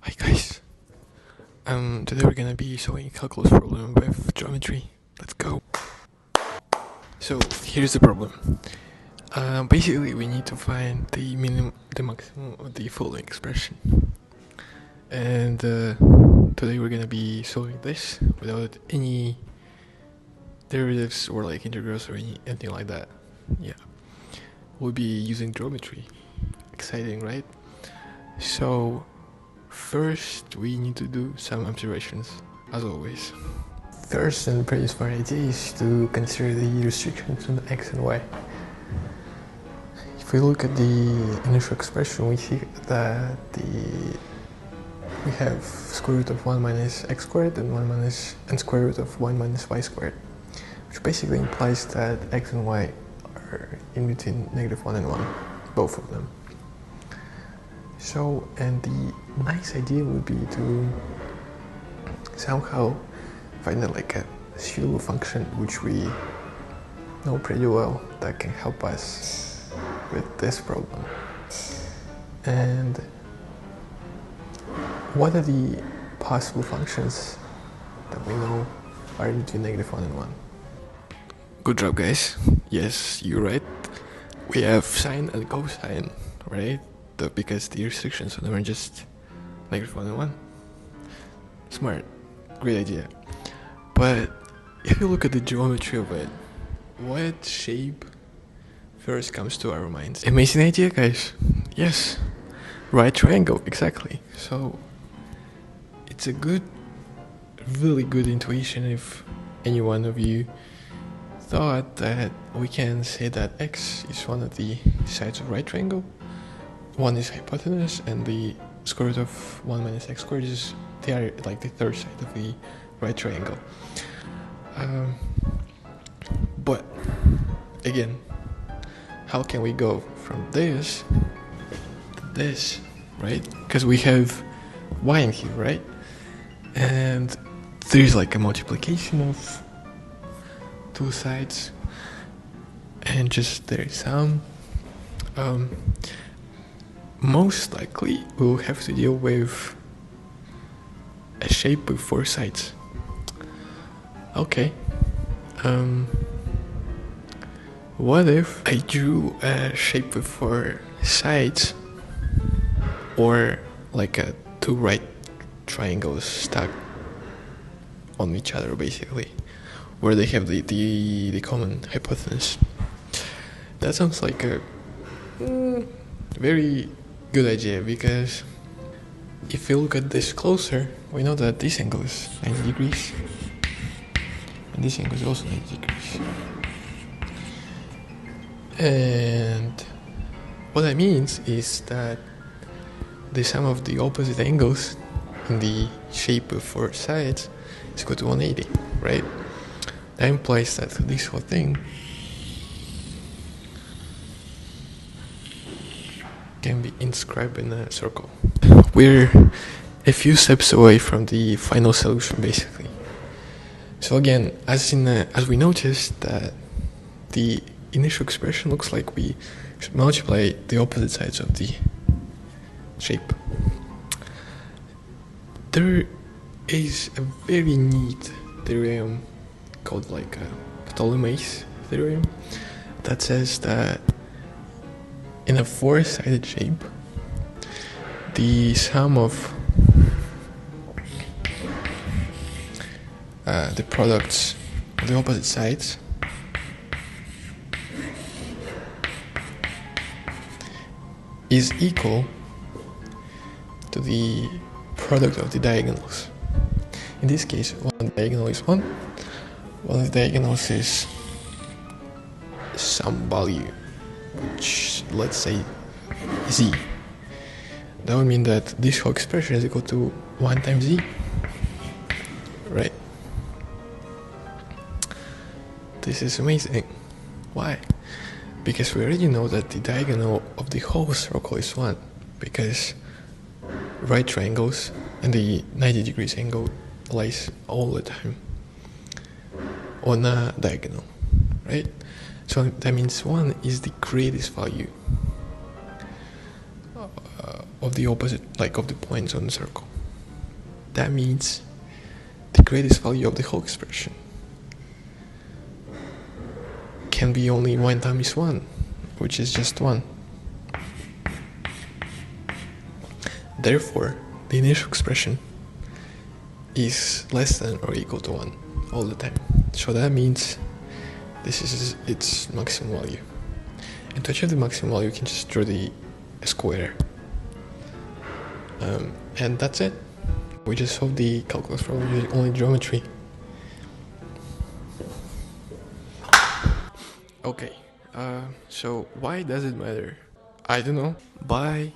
Hi guys. Today we're gonna be solving a calculus problem with geometry. Let's go. So here's the problem. Basically, we need to find the maximum of the following expression, and today we're gonna be solving this without any derivatives or like integrals or anything like that. Yeah, we'll be using geometry. Exciting, right? So first, we need to do some observations, as always. First and pretty smart idea is to consider the restrictions on x and y. If we look at the initial expression, we see that we have square root of 1 minus x squared and square root of 1 minus y squared, which basically implies that x and y are in between -1 and 1, both of them. So, and the nice idea would be to somehow find like a suitable function which we know pretty well that can help us with this problem. And what are the possible functions that we know are in between -1 and 1? Good job, guys. Yes, you're right. We have sine and cosine, right? Because the restrictions on them are just -1 and 1. Smart. Great idea. But if you look at the geometry of it, what shape first comes to our minds? Amazing idea, guys. Yes. Right triangle, exactly. So it's a really good intuition if any one of you thought that we can say that x is one of the sides of right triangle, one is hypotenuse, and the square root of 1 minus x squared is the third side of the right triangle. But again, how can we go from this to this, right? Because we have y in here, right? And there's like a multiplication of two sides, and just there's some. Most likely we'll have to deal with a shape with four sides. Okay. What if I drew a shape with four sides, or like two right triangles stacked on each other, basically, where they have the common hypotenuse? That sounds like a very good idea, because if you look at this closer, we know that this angle is 90 degrees, and this angle is also 90 degrees. And what that means is that the sum of the opposite angles in the shape of four sides is equal to 180, right? That implies that this whole thing can be inscribed in a circle. We're a few steps away from the final solution, basically. So again, as we noticed, that the initial expression looks like we should multiply the opposite sides of the shape. There is a very neat theorem called Ptolemy's theorem that says that in a four-sided shape, the sum of the products of the opposite sides is equal to the product of the diagonals. In this case, one diagonal is 1, one of the diagonals is some value, which, let's say, z. That would mean that this whole expression is equal to 1 times z, right? This is amazing. Why? Because we already know that the diagonal of the whole circle is 1, because right triangles and the 90 degrees angle lies all the time on a diagonal, right? So that means 1 is the greatest value of the opposite, like of the points on the circle. That means the greatest value of the whole expression can be only 1 times 1, which is just 1. Therefore, the initial expression is less than or equal to 1 all the time. So that means this is its maximum value. And to achieve the maximum value, you can just draw the square. And that's it. We just solved the calculus problem using only geometry. Okay, so why does it matter? I don't know. Bye.